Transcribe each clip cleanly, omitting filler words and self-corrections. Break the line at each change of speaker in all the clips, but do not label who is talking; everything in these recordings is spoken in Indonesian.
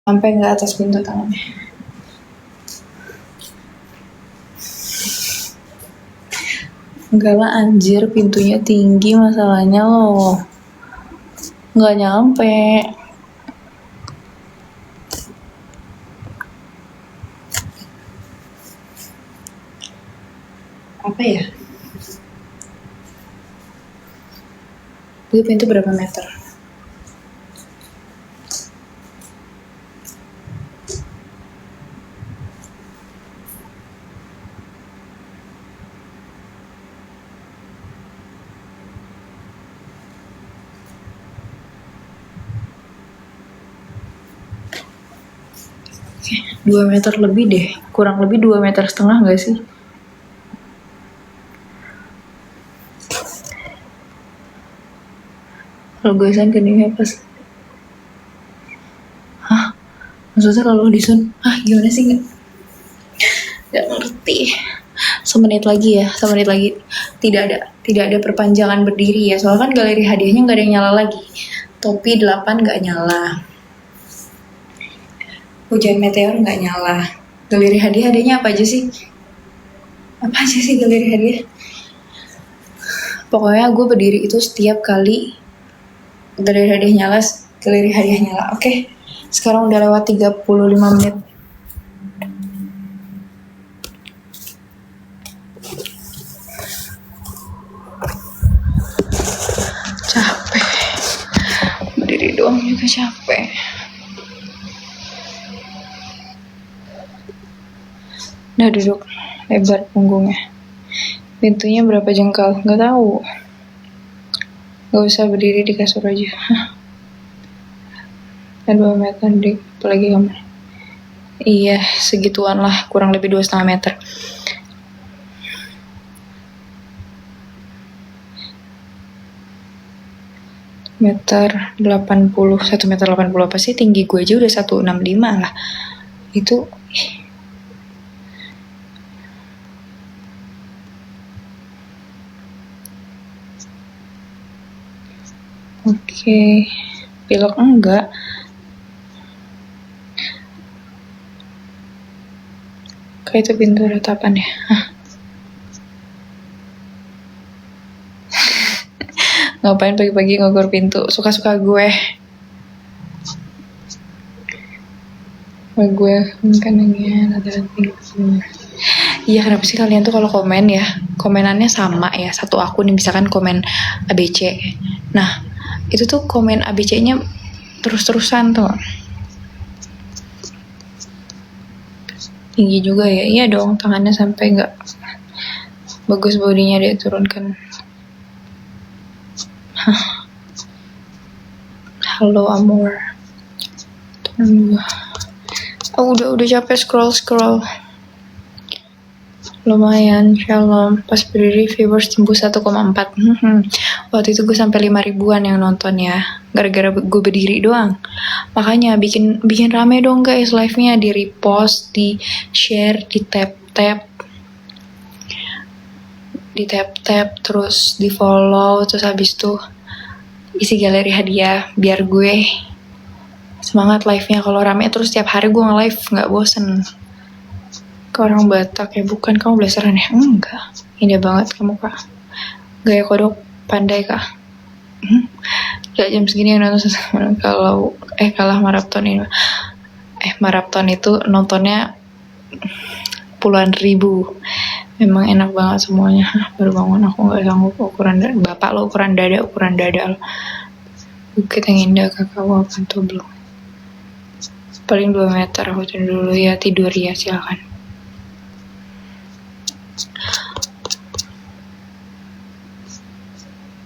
sampai nggak atas pintu tangannya. Enggak lah anjir, pintunya tinggi masalahnya loh. Nggak nyampe. Apa ya? Itu pintu berapa meter? Oke, 2 meter lebih deh. Kurang lebih 2,5 meter nggak sih? Kalau gue san keningnya pas. Hah? Maksudnya kalau disun? Gimana sih? Nggak ngerti. Semenit lagi. Tidak ada perpanjangan berdiri ya. Soalnya kan galeri hadiahnya nggak ada yang nyala lagi. Topi 8 nggak nyala. Hujan meteor nggak nyala. Galeri hadiahnya apa aja sih? Galeri hadiah? Pokoknya gue berdiri itu setiap kali galeri hadiah nyala. Oke. Sekarang udah lewat 35 menit. Capek. Berdiri doang juga capek. Udah duduk lebar punggungnya. Pintunya berapa jengkal? Nggak tahu. Gak usah berdiri di kasur aja. Dan 2 meter deh, apalagi kamar. Iya, segituan lah, kurang lebih 2,5 meter. Meter 80, 1 meter 80 apa sih? Tinggi gue aja udah 165 lah. Itu Oke. Pilek enggak. Kayak itu pintu ratapan ya. Ngapain pagi-pagi ngogor pintu? Suka-suka gue. Gue makanannya ada pintu. Iya, kenapa sih kalian tuh kalau komen ya, komenannya sama ya, satu akun nih, misalkan komen ABC. Nah, itu tuh komen ABC-nya terus-terusan tuh. Tinggi juga ya. Iya dong, tangannya sampai nggak bagus bodinya dia turunkan. Halo Amor. Udah capek scroll. Lumayan, shalom. Pas berdiri viewers tembus 1,4. Waktu itu gue sampai 5 ribuan yang nonton ya, gara-gara gue berdiri doang. Makanya bikin rame dong guys live-nya, di repost, di share, di tap, terus di follow, terus habis itu isi galeri hadiah biar gue semangat live-nya. Kalau rame terus tiap hari gue nge-live nggak bosen. Ke orang Batak ya, bukan? Kamu blasteran ya? Enggak. Indah banget kamu kak. Gaya kodok pandai kak. Gak jam segini yang nonton kalau kalah maraton ini. Maraton itu nontonnya puluhan ribu. Memang enak banget semuanya. Baru bangun aku nggak sanggup ukuran dada. Bapak lo ukuran dada lo. Bukit yang indah kakak wapan tuh belum. Paling 2 meter. Aku dulu ya, tidur ya, silakan.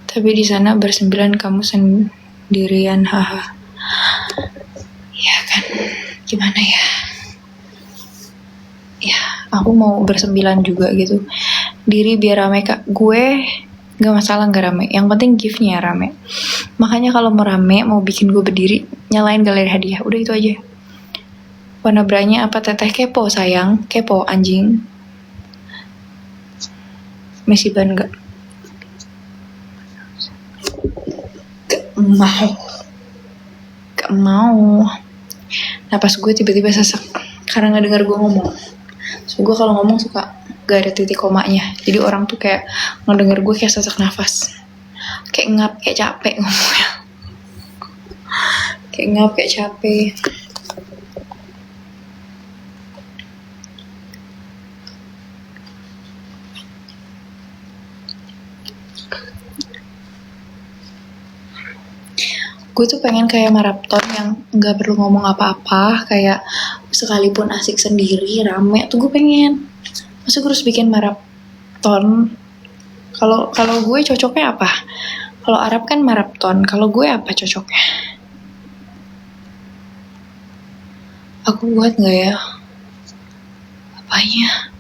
Tapi di sana bersembilan kamu sendirian, haha. Ya kan, gimana ya? Ya, aku mau bersembilan juga gitu. Diri biar rame kak. Gue gak masalah gak rame. Yang penting gift-nya rame. Makanya kalau mau rame, mau bikin gue berdiri, nyalain galeri hadiah. Udah itu aja. Warna beranya apa teteh? Kepo sayang. Kepo anjing. Messi ban gak? Gak mau. Napas gue tiba-tiba sesek karena nggak dengar gue ngomong. So gue kalau ngomong suka gak ada titik komanya. Jadi orang tuh kayak ngedenger gue kayak sesak nafas, kayak ngap, kayak capek ngomongnya, kayak ngap, kayak capek. Gue tuh pengen kayak maraton yang nggak perlu ngomong apa-apa, kayak sekalipun asik sendiri rame tuh gue pengen. Masa gue harus bikin maraton? Kalau gue cocoknya apa? Kalau Arab kan maraton, kalau gue apa cocoknya? Aku buat nggak ya? Apanya?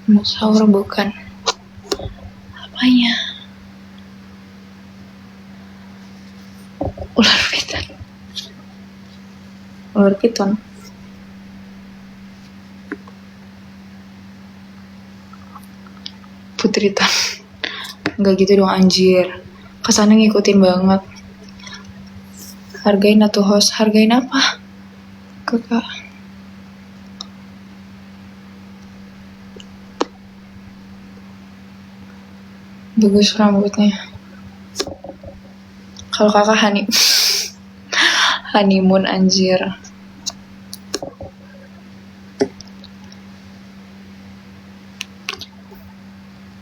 Dinosaur bukan? Apanya? Ular piton. Ular piton. Putri Tan. Nggak gitu dong anjir. Kesana ngikutin banget. Hargain atuh host. Hargain apa? Kakak. Bagus rambutnya. Kalau kakak honeymoon anjir.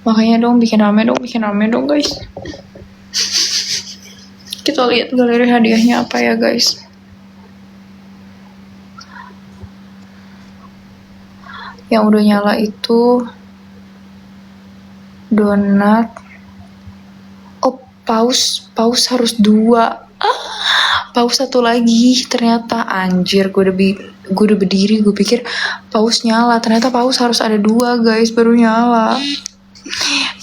Makanya dong bikin rame dong guys. Kita lihat galeri hadiahnya apa ya guys. Yang udah nyala itu donat. Oh, paus harus 2. Paus 1 lagi. Ternyata anjir, gue udah berdiri, gue pikir paus nyala. Ternyata paus harus ada 2 guys, baru nyala.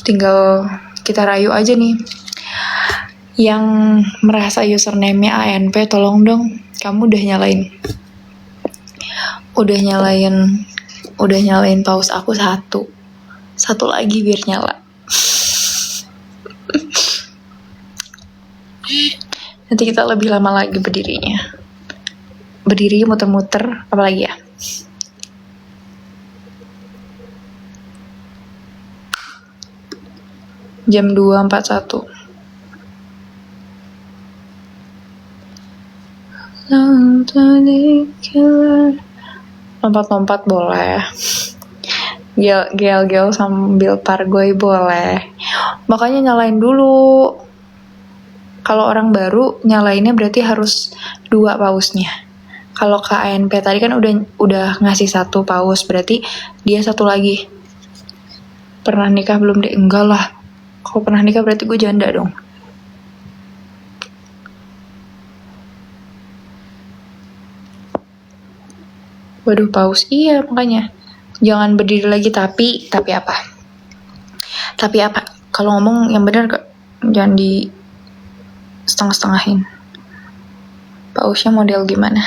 Tinggal kita rayu aja nih. Yang merasa username-nya ANP, tolong dong, kamu udah nyalain paus aku 1 lagi biar nyala. Nanti kita lebih lama lagi berdiri muter-muter, apalagi ya. Jam 2.41. Lompat-lompat boleh. Gel sambil pargoy boleh. Makanya nyalain dulu. Kalau orang baru nyalainnya berarti harus 2 pausnya. Kalau KNP tadi kan udah ngasih 1 paus, berarti dia 1 lagi. Pernah nikah belum deh? Enggak lah. Kalau pernah nikah berarti gue janda dong. Waduh, paus. Iya, makanya. Jangan berdiri lagi, tapi apa? Tapi apa? Kalau ngomong yang benar, jangan di setengah-setengahin. Pausnya model gimana?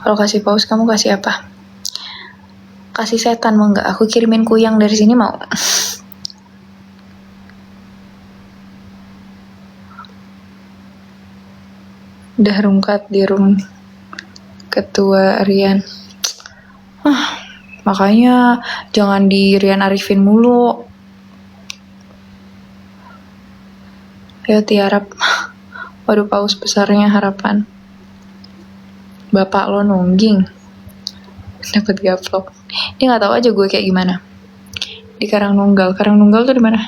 Kalau kasih paus, kamu kasih apa? Kasih setan mau nggak? Aku kirimin kuyang dari sini mau? Udah rungkat di room ketua Rian. Makanya jangan di Rian Arifin mulu. Ayo tiarap. Waduh, paus besarnya harapan. Bapak lo nungging. Dapat gaplok. Dia nggak tahu aja gue kayak gimana. Di Karangnunggal tuh di mana?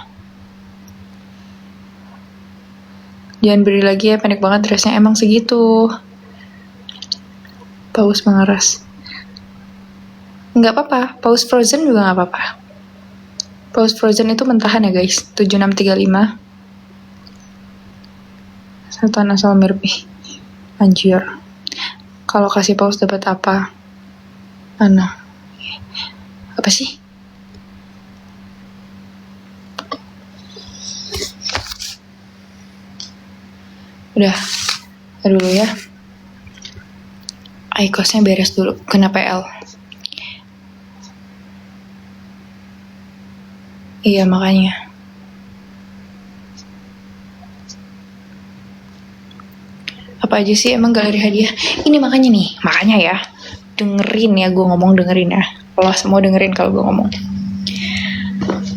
Jangan beri lagi ya, pendek banget dressnya, emang segitu. Paus mengeras. Nggak apa-apa, paus frozen juga nggak apa-apa. Paus frozen itu mentahan ya guys. 7635. Sultan asal Mirbi. Anjir. Kalau kasih paus dapat apa? Apa sih? Udah dulu ya. IQOS-nya beres dulu, kena PL. Iya makanya. Apa aja sih emang galeri hadiah? Ini makanya ya, dengerin ya gue ngomong, dengerin ya. Kalau semua dengerin kalau gue ngomong.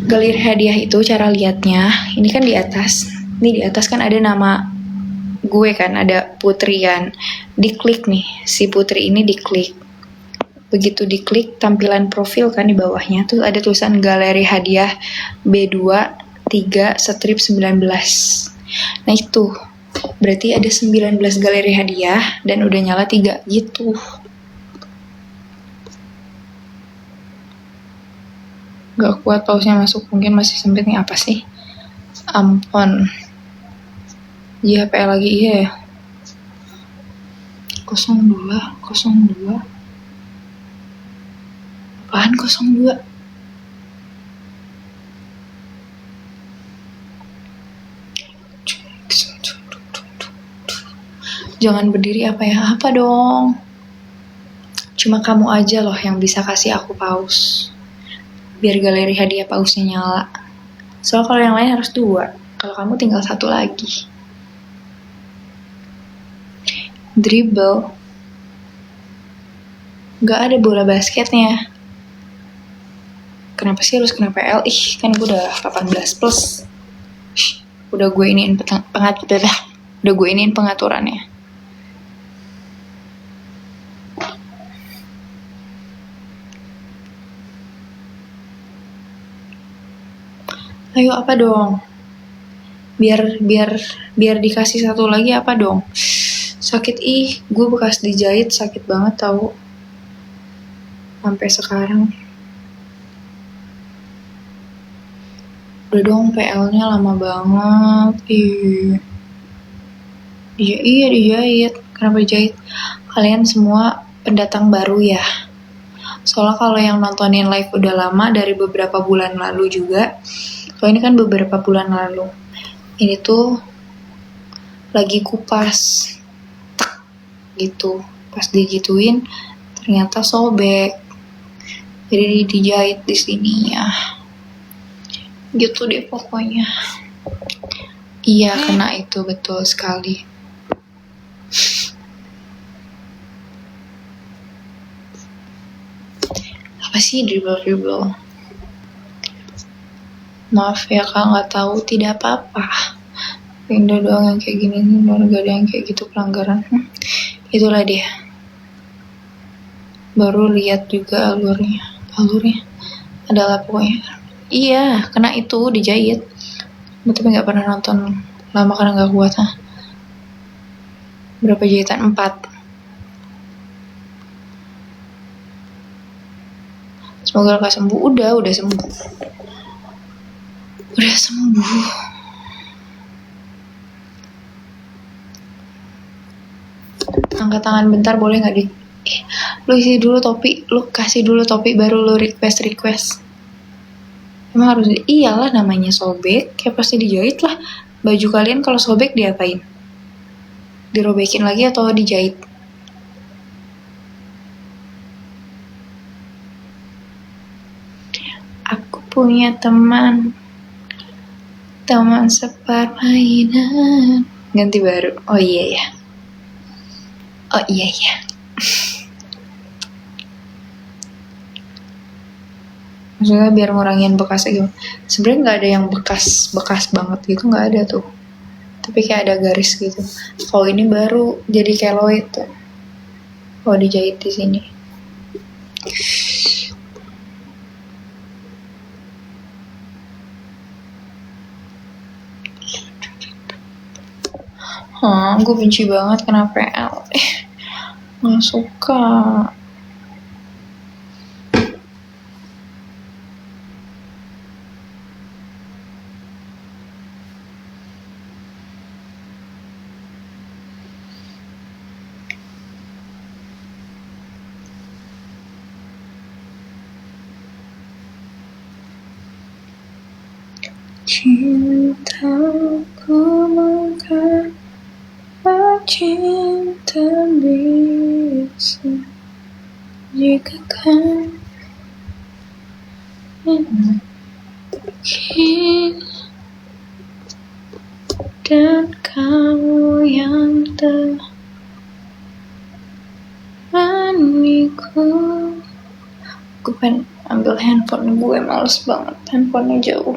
Galeri hadiah itu cara liatnya, ini kan di atas. Nih di atas kan ada nama gue kan, ada Putri kan. Diklik nih, si Putri ini diklik. Begitu diklik tampilan profil kan di bawahnya tuh ada tulisan galeri hadiah B2 3 strip 19. Nah itu berarti ada 19 galeri hadiah dan udah nyala 3 gitu. Gak kuat pausnya masuk, mungkin masih sempit nih. Apa sih? Ampun. JHPL lagi, iya ya. 02. Apaan 02? Jangan berdiri apa ya? Apa dong? Cuma kamu aja loh yang bisa kasih aku paus. Biar galeri hadiah pausnya nyala. Soalnya kalau yang lain harus 2. Kalau kamu tinggal 1 lagi. Dribble. Gak ada bola basketnya. Kenapa sih harus kena PL? Ih, kan gue udah 18 plus. Udah gue iniin pengaturannya. Ayo apa dong? Biar dikasih 1 lagi apa dong? Sakit gue bekas dijahit sakit banget tau. Sampai sekarang. Udah dong, PL-nya lama banget. Iya dijahit. Kenapa dijahit? Kalian semua pendatang baru ya. Soalnya kalau yang nontonin live udah lama dari beberapa bulan lalu juga. Kalau ini kan beberapa bulan lalu. Ini tuh lagi kupas. Tak gitu. Pas digituin ternyata sobek. Jadi dijahit di sini ya. Gitu deh pokoknya. Iya, kena itu betul sekali. Apa sih dribble? Maaf ya kak, nggak tahu, tidak apa-apa. Pindah doang yang kayak gini nih, gak ada yang kayak gitu pelanggaran. Itulah dia. Baru lihat juga alurnya adalah pokoknya. Iya, kena itu dijahit. Tapi nggak pernah nonton lama karena nggak kuat. Berapa jahitan? 4. Semoga lekas sembuh. Udah sembuh. Angkat tangan bentar boleh nggak di? Lu isi dulu topi, lu kasih dulu topi baru lu request. Emang harus iyalah namanya sobek, ya pasti dijahit lah. Baju kalian kalau sobek diapain? Dirobekin lagi atau dijahit? Aku punya teman sepermainan. Ganti baru. Oh iya ya. Maksudnya biar ngurangin bekasnya gitu. Sebenarnya nggak ada yang bekas banget gitu, nggak ada tuh. Tapi kayak ada garis gitu. Kalau ini baru jadi keloid tuh. Kalau dijahit di sini. Gue benci banget kena PL. Nggak suka. Cintaku mengapa cinta bisa jika kan mungkin dan kamu yang Gue pengen ambil handphone gue, males banget, handphonenya jauh.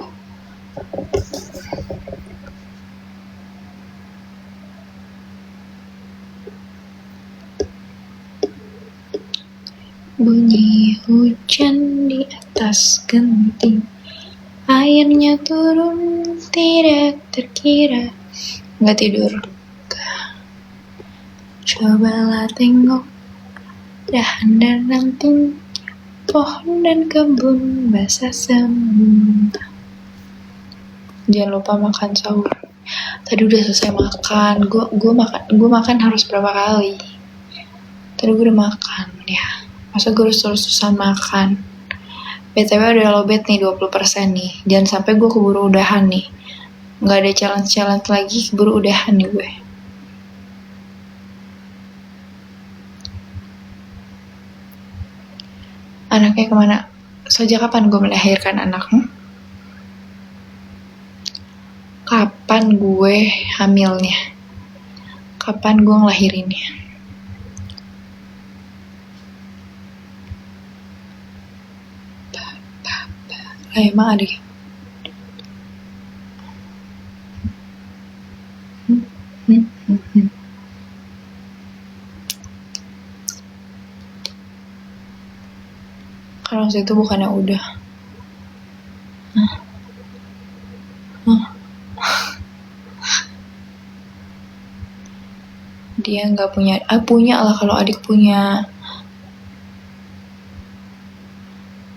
Bunyi hujan di atas genting, airnya turun tidak terkira. Nggak tidur. Cobalah tengok dahan dan ranting, pohon dan kebun basah semua. Jangan lupa makan sahur. Tadi udah selesai makan. Gue makan harus berapa kali? Tadi gue udah makan ya. Masa gue harus terus-terusan makan? BTW udah lowbat nih 20% nih. Jangan sampai gue keburu udahan nih. Gak ada challenge lagi, keburu udahan nih gue. Anaknya kemana? Sejak kapan gue melahirkan anakmu? Kapan gue hamilnya? Kapan gue ngelahirinnya? Emang ada ya? Karena waktu itu bukannya udah. Dia nggak punya. Punya lah kalau adik punya.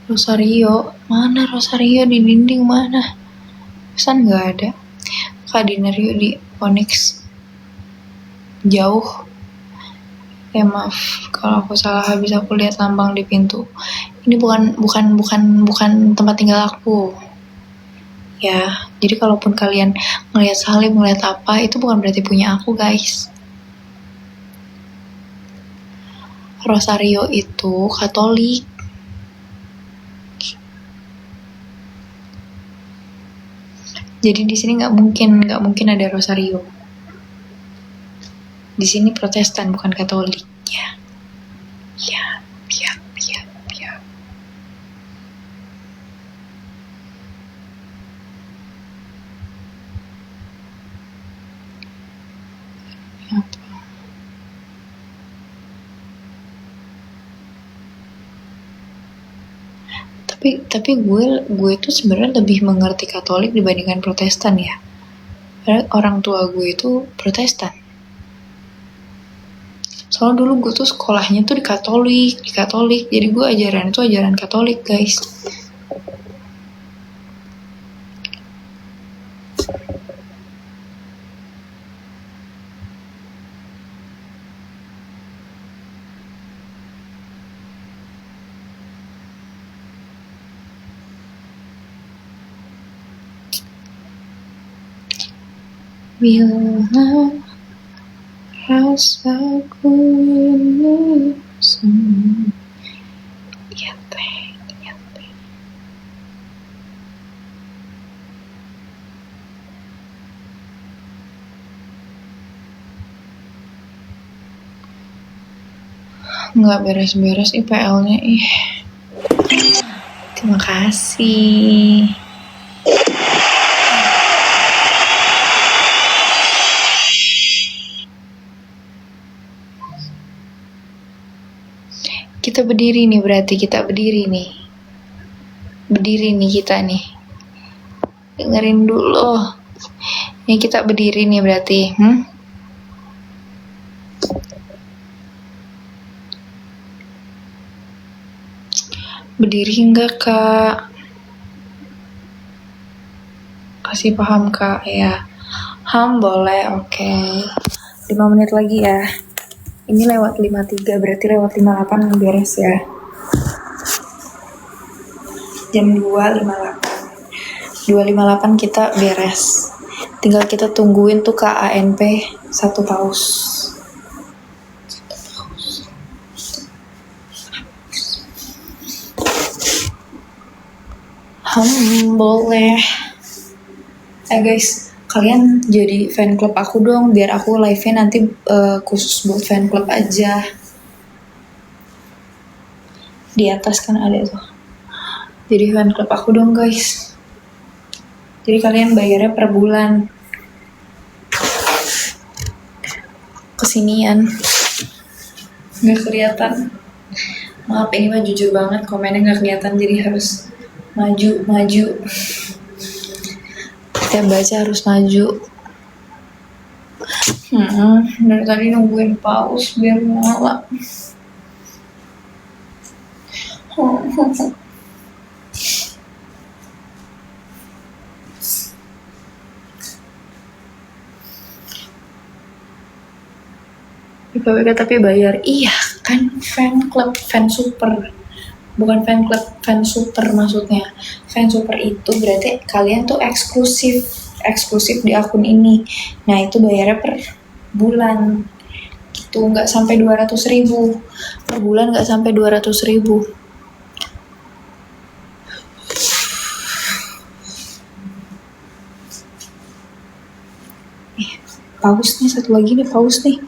Rosario, mana Rosario di dinding mana? Pesan nggak ada. Kak Dinario di Onyx. Jauh. Ya maaf kalau aku salah, habis aku lihat lambang di pintu. Ini bukan tempat tinggal aku. Ya, jadi kalaupun kalian ngelihat Salim, ngelihat apa, itu bukan berarti punya aku, guys. Rosario itu Katolik. Jadi di sini nggak mungkin ada Rosario. Di sini Protestan bukan Katolik ya. Ya. Tapi gue tuh sebenarnya lebih mengerti Katolik dibandingkan Protestan ya. Karena orang tua gue itu Protestan. Soalnya dulu gue tuh sekolahnya tuh di Katolik. Jadi gue ajaran Katolik, guys. Bila rasaku ini semua. Iya teh. Nggak beres-beres IPL-nya ih. Terima kasih. Kita berdiri nih berarti, Berdiri nih kita nih. Dengerin dulu. Nih kita berdiri nih berarti. Berdiri enggak, Kak? Kasih paham, Kak, ya. Boleh, oke. 5 menit lagi ya. Ini lewat 53, berarti lewat 58 beres ya. Jam 2.58. 2.58 kita beres. Tinggal kita tungguin tuh KANP 1 paus. Boleh. Guys, kalian jadi fan club aku dong, biar aku live-nya nanti khusus buat fan club aja. di atas kan ada tuh. Jadi fan club aku dong guys. Jadi kalian bayarnya per bulan. Kesinian nggak kelihatan. Maaf ini mah jujur banget, komennya nggak kelihatan jadi harus maju. Kita baca harus maju. Dari tadi nungguin paus biar nyala. BPWK tapi bayar. Iya kan, fan club, fan super. Bukan fan club, fan super maksudnya. Fan super itu berarti kalian tuh eksklusif di akun ini. Nah itu bayarnya per bulan. Gitu, nggak sampai 200.000 per bulan, nggak sampai 200.000. Paus nih, satu lagi nih paus nih.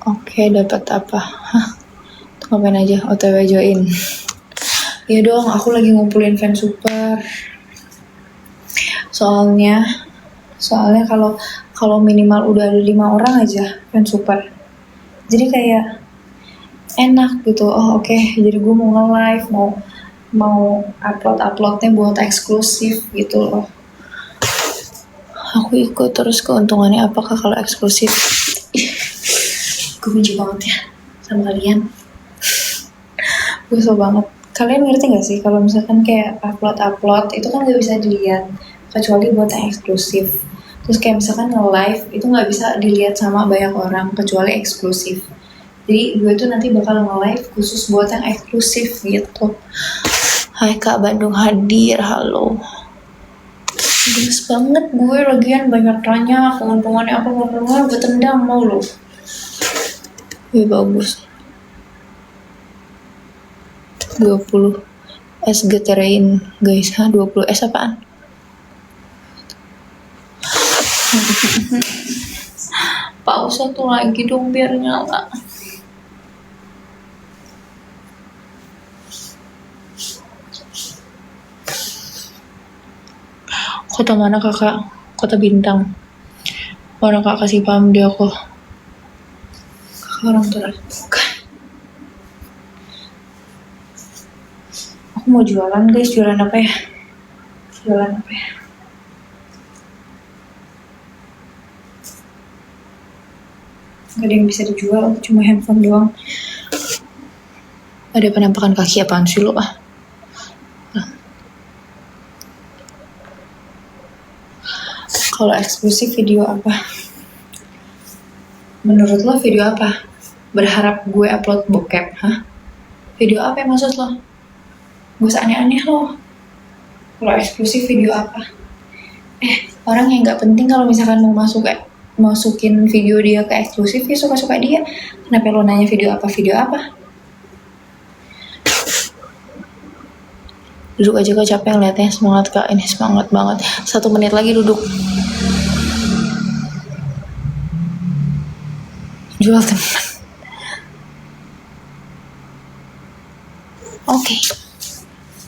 Oke, dapat apa? Ngapain aja, OTW join. Ya dong, aku lagi ngumpulin fan super. Soalnya kalau minimal udah ada 5 orang aja fan super. Jadi kayak enak gitu. Oh oke, jadi gue mau nge-live, mau uploadnya buat eksklusif gitu loh. Aku ikut terus, keuntungannya apakah kalau eksklusif? Gue benci banget ya sama kalian. Gue so banget. Kalian ngerti gak sih kalau misalkan kayak upload itu kan gak bisa dilihat kecuali buat yang eksklusif. Terus kayak misalkan nge-live itu gak bisa dilihat sama banyak orang kecuali eksklusif. Jadi gue tuh nanti bakal nge-live khusus buat yang eksklusif gitu. Hai Kak Bandung hadir, halo. Gemes banget gue, lagian banyak tanya keuntungannya apa, gue tendang mau lo. Bagus. 20 SG terrain guys. 20 S apaan? Paus satu lagi dong biar nyala. Kota mana kakak? Kota Bintang. Orang kak kasih paham dia aku. Kakak orang terus. Aku mau jualan guys, jualan apa ya? Gak ada yang bisa dijual, cuma handphone doang. Ada penampakan kaki apaan sih lo ah? Kalau eksklusif video apa? Menurut lo video apa? Berharap gue upload bokep, hah? Video apa yang maksud lo? Gak usah aneh-aneh lo. Kalau eksklusif video apa? Orang yang gak penting kalau misalkan mau masukin video dia ke eksklusif ya suka-suka dia. Kenapa lo nanya video apa? Duduk aja kak, capek ngeliatnya. Semangat kak, ini semangat banget. 1 menit lagi duduk. Jual teman. Oke.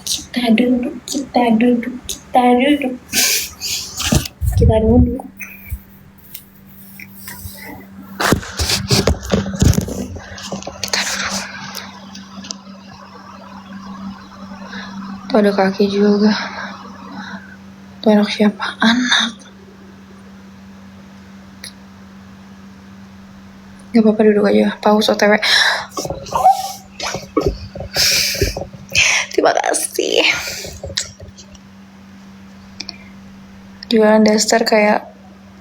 Kita duduk. Tuh ada kaki juga. Tuh anak siapa? Anak. Gak apa-apa, duduk aja. Paus OTW. Terima kasih. Jualan daster kayak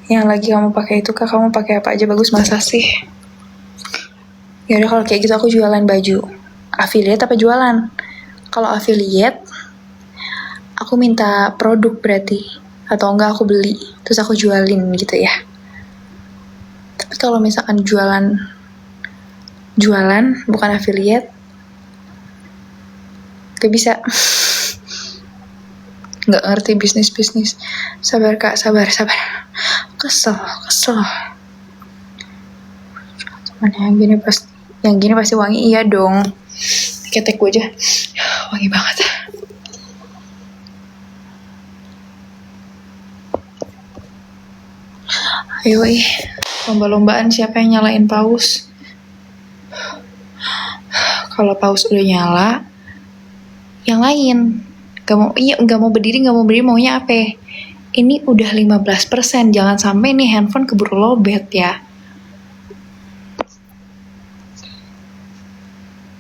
yang lagi kamu pakai itu kak. Kamu pakai apa aja bagus, masa sih? Ya udah kalau kayak gitu aku jualan baju. Affiliate apa jualan? Kalau affiliate aku minta produk berarti, atau enggak aku beli terus aku jualin gitu ya. Tapi kalau misalkan jualan bukan affiliate, gak bisa. Nggak ngerti bisnis. Sabar kak, sabar. Kesel. Mana yang gini pasti wangi, iya dong. Ketek gue aja, wangi banget. Ayo lomba-lombaan siapa yang nyalain paus. Kalau paus udah nyala, yang lain gak mau berdiri, maunya apa? Ini udah 15%, jangan sampai nih handphone keburu lobet ya.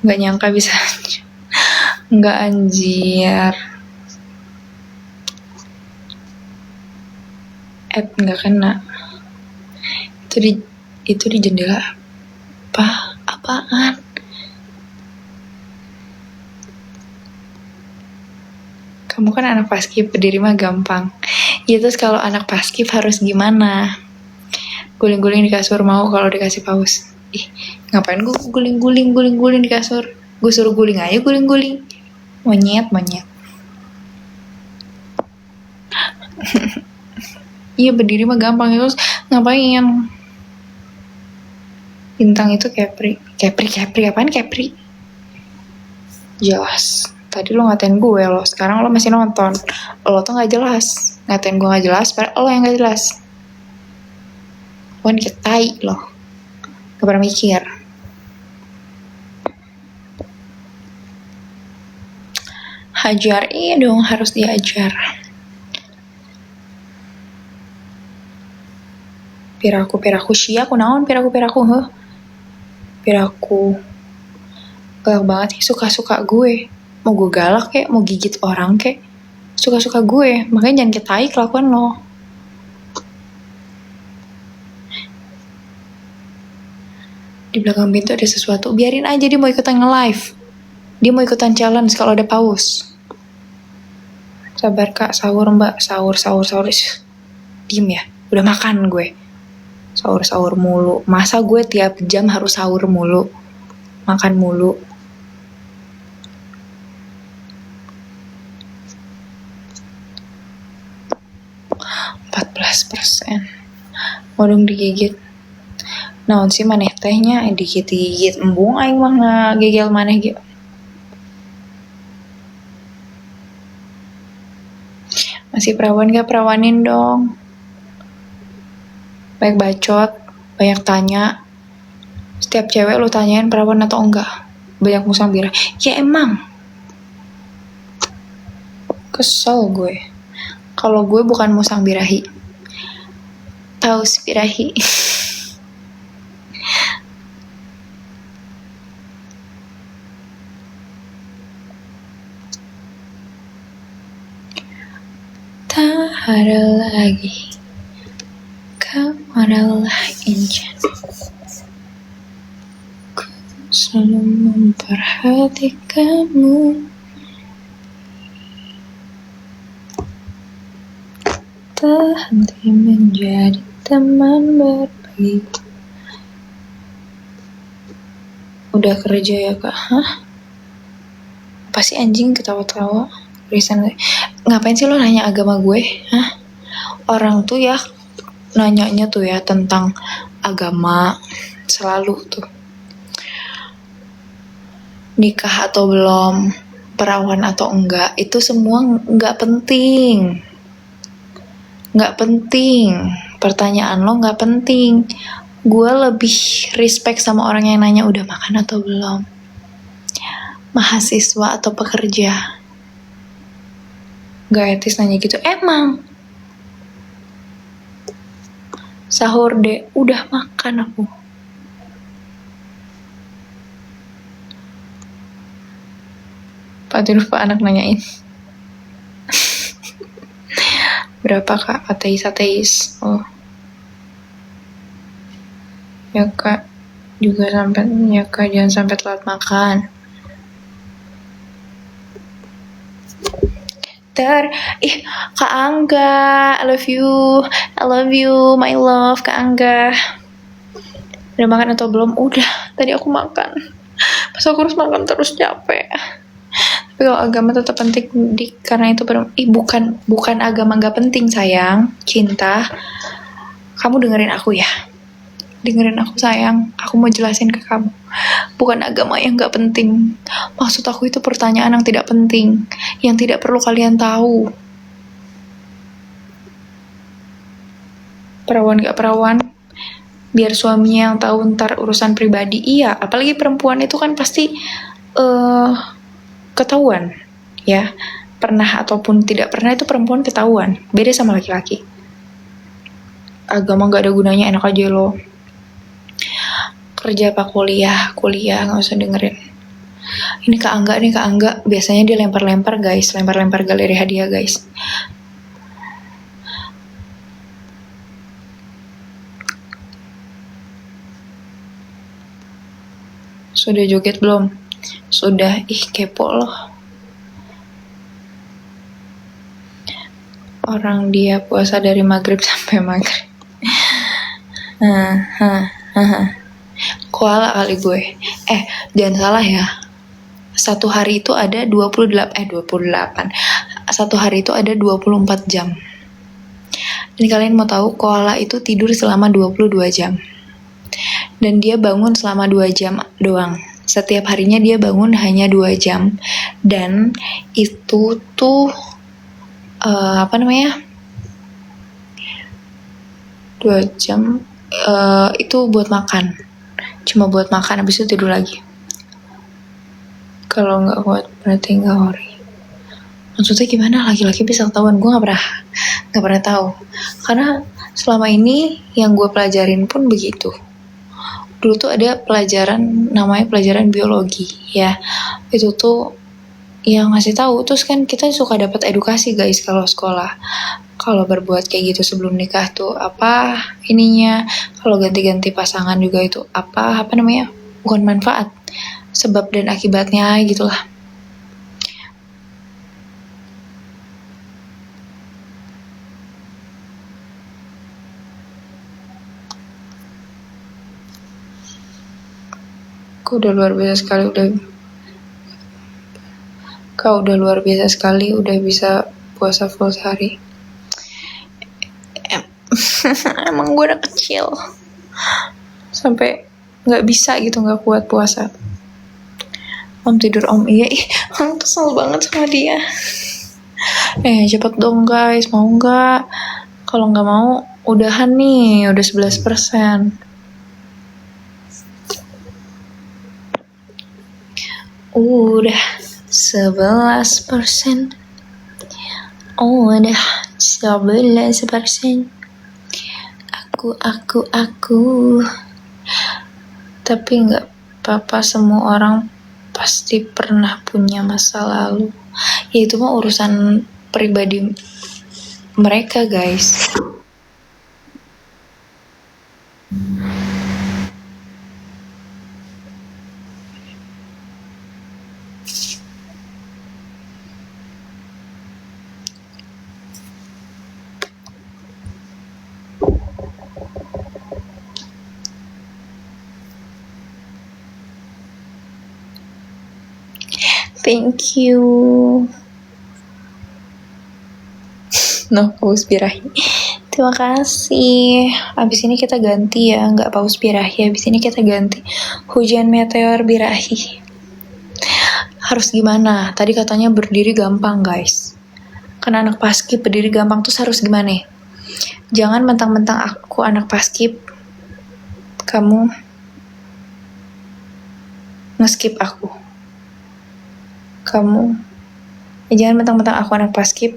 Gak nyangka bisa. Nggak anjir. Nggak kena. Itu di jendela. Apaan? Kamu kan anak paskib, berdiri mah gampang. Ya terus kalau anak paskib harus gimana? Guling-guling di kasur mau kalau dikasih paus. Ngapain gue guling-guling di kasur? Gue suruh guling aja guling-guling. Monyet. Iya berdiri mah gampang, terus ngapain? Bintang itu Kepri, apaan Kepri? Jelas. Tadi lo ngatain gue lo, sekarang lo masih nonton. Lo tuh gak jelas. Ngatain gue gak jelas, padahal lo yang gak jelas. Lo dikit tai lo. Gak pernah mikir. Hajar, iya dong harus diajar. Piraku sia, aku naon piraku huh? Piraku galak banget sih, suka-suka gue. Mau gue galak kek, mau gigit orang kek, suka-suka gue. Makanya jangan ketai kelakuan lo. Di belakang pintu ada sesuatu, biarin aja, dia mau ikutan nge-live. Dia mau ikutan challenge kalau ada paus. Sabar kak, sahur mbak, sahur. Diem ya, udah makan gue. Sahur mulu. Masa gue tiap jam harus sahur mulu, makan mulu? %. Mau dong digigit. Naon sih maneh tehnya digigit embung aing mah gegel maneh gitu. Masih perawan gak? Perawanin dong. Banyak bacot, banyak tanya. Setiap cewek lu tanyain perawan atau enggak. Banyak musang birah. Ya emang. Kesel gue. Kalau gue bukan musang birahi, paus birahi. Tak ada lagi, kamu adalah incan. Ku selalu memperhatikanmu. Tak henti menjadi teman berbagi. Udah kerja ya kak? Hah? Apa sih anjing ketawa-tawa? Ngapain sih lo nanya agama gue? Hah? Orang tuh ya nanyanya tuh ya tentang agama selalu tuh. Nikah atau belum, perawan atau enggak, itu semua enggak penting. Pertanyaan lo enggak penting. Gue lebih respect sama orang yang nanya udah makan atau belum, mahasiswa atau pekerja. Gak etis nanya gitu. Emang sahur deh, udah makan aku. Pak anak nanyain. Berapa kak? Ateis. Oh ya kak, juga sampai ya kak, jangan sampai telat makan. Kak Angga, I love you, my love, Kak Angga. Udah makan atau belum? Udah, tadi aku makan. Pas aku harus makan terus, capek. Tapi kalau agama tetap penting karena itu bukan agama nggak penting sayang, cinta. Kamu dengerin aku ya. Dengerin aku sayang, aku mau jelasin ke kamu. Bukan agama yang gak penting. Maksud aku itu pertanyaan yang tidak penting, yang tidak perlu kalian tahu. Perawan gak perawan, biar suaminya yang tahu ntar urusan pribadi. Iya, apalagi perempuan itu kan pasti ketahuan. Ya, pernah ataupun tidak pernah itu perempuan ketahuan. Beda sama laki-laki. Agama gak ada gunanya, enak aja lo. Kerja apa kuliah gak usah dengerin. Ini Kak Angga, biasanya dia lempar-lempar guys, lempar-lempar galeri hadiah guys. Sudah joget belum? Sudah, kepo loh. Orang dia puasa dari maghrib sampai maghrib. Koala kali gue. Jangan salah ya. Satu hari itu ada 28. Satu hari itu ada 24 jam. Dan kalian mau tahu koala itu tidur selama 22 jam. Dan dia bangun selama 2 jam doang. Setiap harinya dia bangun hanya 2 jam. Dan itu tuh 2 jam itu buat makan. Cuma buat makan, habis itu tidur lagi. Kalau nggak kuat berarti nggak hori. Maksudnya gimana laki-laki bisa ketahuan? Gue nggak pernah tahu. Karena selama ini yang gue pelajarin pun begitu. Dulu tuh ada pelajaran namanya pelajaran biologi ya. Itu tuh yang ngasih tahu. Terus kan kita suka dapat edukasi guys kalau sekolah. Kalau berbuat kayak gitu sebelum nikah tuh apa ininya. Kalau ganti-ganti pasangan juga itu apa namanya? Bukan manfaat, sebab dan akibatnya gitulah. Kau udah luar biasa sekali udah bisa puasa full sehari. Emang gue udah kecil sampai nggak bisa gitu, nggak kuat puasa. Om tidur om, iya om kesel banget sama dia. Cepet dong guys, mau nggak? Kalau nggak mau udahan nih, udah 11%. Udah 11%. Udah 11%. Aku. Tapi nggak apa-apa, semua orang pasti pernah punya masa lalu. Ya itu mah urusan pribadi mereka guys. Thank you. No, paus birahi. Terima kasih. Abis ini kita ganti ya, nggak paus birahi. Abis ini kita ganti hujan meteor birahi. Harus gimana? Tadi katanya berdiri gampang guys. Karena anak paskib berdiri gampang, terus harus gimana? Jangan mentang-mentang aku anak paskib, kamu nge-skip aku. Jangan mentang-mentang aku anak paskib,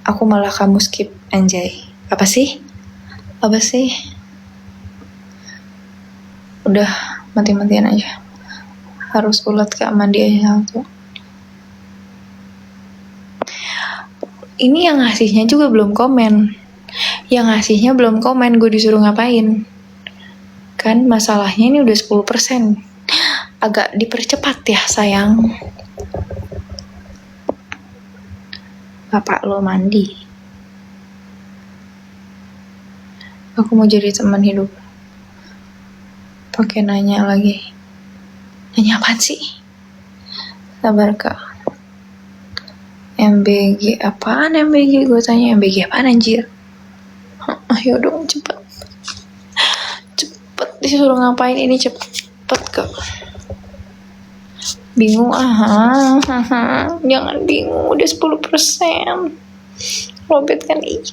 aku malah kamu skip, anjay. Apa sih? Udah, mati-matian aja. Harus ulat Kak mandi aja tuh. Ini yang ngasihnya juga belum komen. Gue disuruh ngapain. Kan masalahnya ini udah 10%. Agak dipercepat ya sayang. Bapak lo mandi. Aku mau jadi teman hidup. Pakai nanya lagi. Nanya apaan sih? Sabar kak. MBG apaan MBG? Gue tanya MBG apaan anjir? Ayo dong cepet. Cepet disuruh ngapain ini cepet kak. Bingung jangan bingung udah 10%. Lobet kan iya.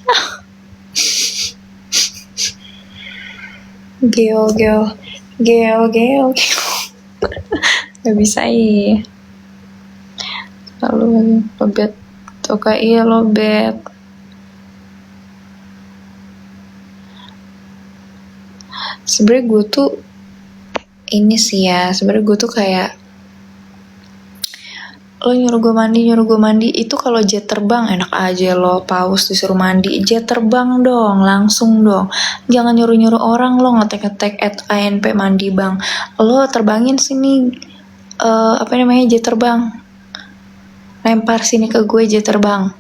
Geo gak bisa lalu lobet toka iya lobet. Sebenernya gue tuh ini sih ya, sebenernya gue tuh kayak lo nyuruh gue mandi itu kalau jet terbang enak aja lo paus disuruh mandi jet terbang dong langsung dong, jangan nyuruh orang lo ngetek @anp mandi bang, lo terbangin sini jet terbang, lempar sini ke gue jet terbang,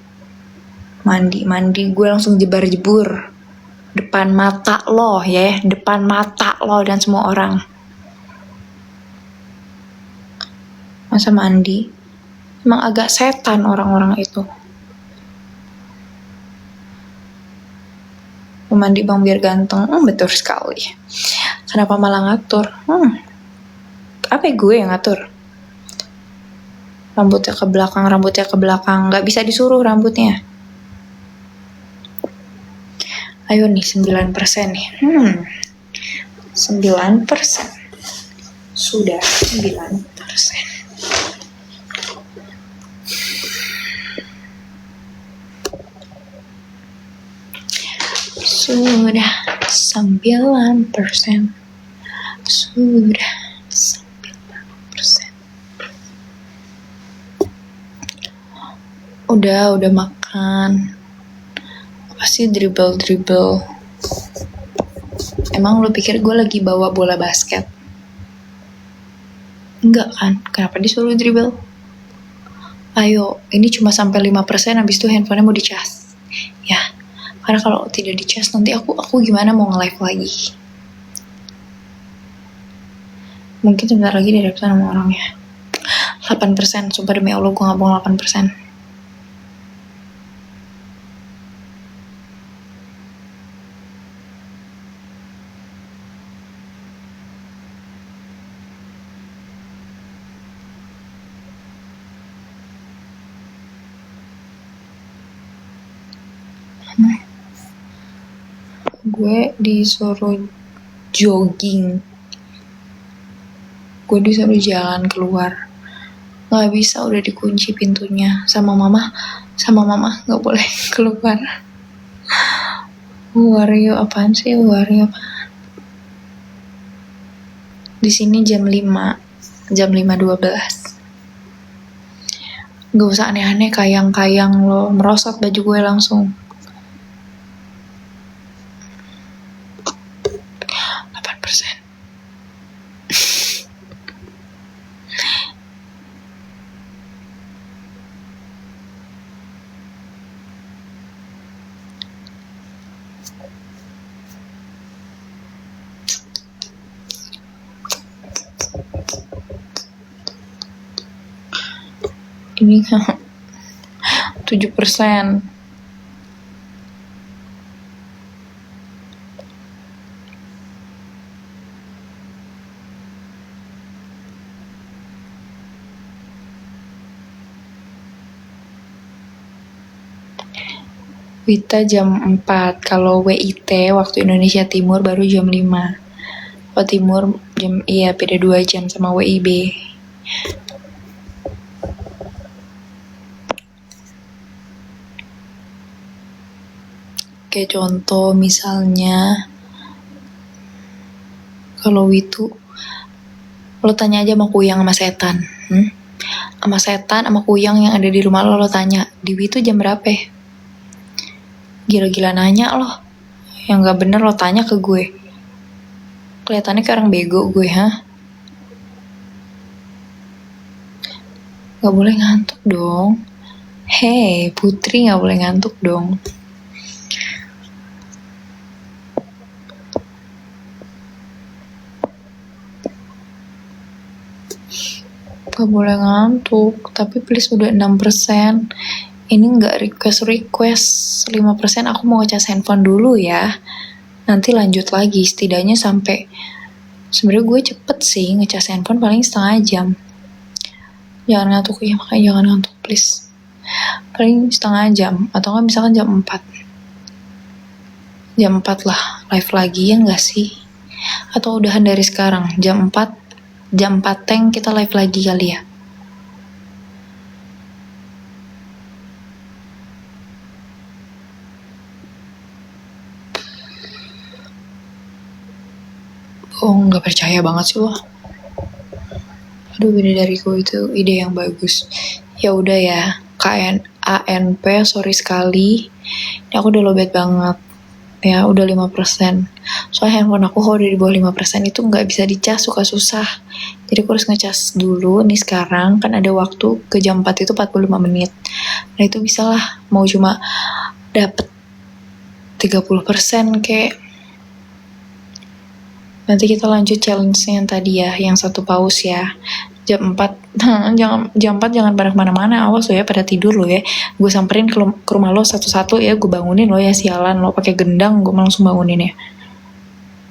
mandi gue langsung jebur depan mata lo ya, depan mata lo dan semua orang. Masa mandi? Emang agak setan orang-orang itu. Mandi bang biar ganteng, betul sekali. Kenapa malah ngatur? Apa ya gue yang ngatur? Rambutnya ke belakang, gak bisa disuruh rambutnya. Ayo nih 9% nih. 9%. Sudah 9%. Sudah 9%. Sudah 9%. Udah makan. Apa sih dribble? Emang lo pikir gue lagi bawa bola basket? Enggak kan? Kenapa disuruh dribble? Ayo, ini cuma sampai 5%, habis itu handphonenya mau dicas. Ya, karena kalau tidak dicas nanti aku gimana mau nge-live lagi. Mungkin sebentar lagi direpsan sama orangnya. 8%, sumpah demi Allah gue gak bohong 8%. Gue disuruh jogging, gue disuruh jalan keluar, nggak bisa, udah dikunci pintunya sama mama nggak boleh keluar. Wario apaan sih? Wario apaan? Di sini jam 5:12. Gak usah aneh-aneh kayang lo, merosot baju gue langsung. 8%. Ini 7%. Wita jam 4, kalau WIT waktu Indonesia Timur baru jam 5. Kalau Timur beda 2 jam sama WIB. Kayak contoh misalnya kalau Witu, lo tanya aja sama Kuyang sama setan, sama setan sama Kuyang yang ada di rumah lo tanya, di Witu jam berapa? Gila-gila nanya lo, yang gak bener lo tanya ke gue. Kelihatannya kayak orang bego gue, Gak boleh ngantuk dong. Hei, Putri gak boleh ngantuk dong. Gak boleh ngantuk. Tapi please udah 6%. Ini gak request 5%. Aku mau ngecas handphone dulu ya. Nanti lanjut lagi. Setidaknya sampai, sebenarnya gue cepet sih ngecas handphone paling setengah jam. Jangan ngantuk ya, makanya jangan ngantuk please. Paling setengah jam. Atau gak misalkan jam 4. Jam 4 lah live lagi ya gak sih? Atau udahan dari sekarang jam 4 teng kita live lagi kali ya. Oh nggak percaya banget sih lo. Aduh beda dariku, itu ide yang bagus. Ya udah ya, KNANP sorry sekali. Ini aku udah lowbat banget. Ya udah 5%. Soalnya handphone aku kalau udah di bawah 5% itu nggak bisa dicas, suka susah. Jadi aku harus ngecas dulu nih sekarang, kan ada waktu ke jam 4 itu 45 menit. Nah itu bisa lah, mau cuma dapet 30% kayak. Nanti kita lanjut challenge-nya yang tadi ya, yang 1 paus ya. Jam 4, jam 4 jangan pada kemana-mana, awas lo ya pada tidur lo ya. Gue samperin ke rumah lo satu-satu ya, gue bangunin lo ya, sialan lo pakai gendang, gue langsung bangunin ya.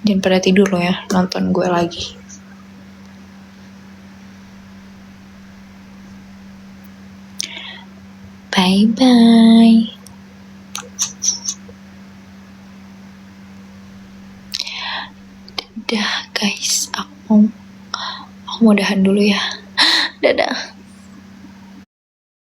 Jangan pada tidur lo ya, nonton gue lagi. Bye-bye. Dadah guys, aku mau dahan dulu ya.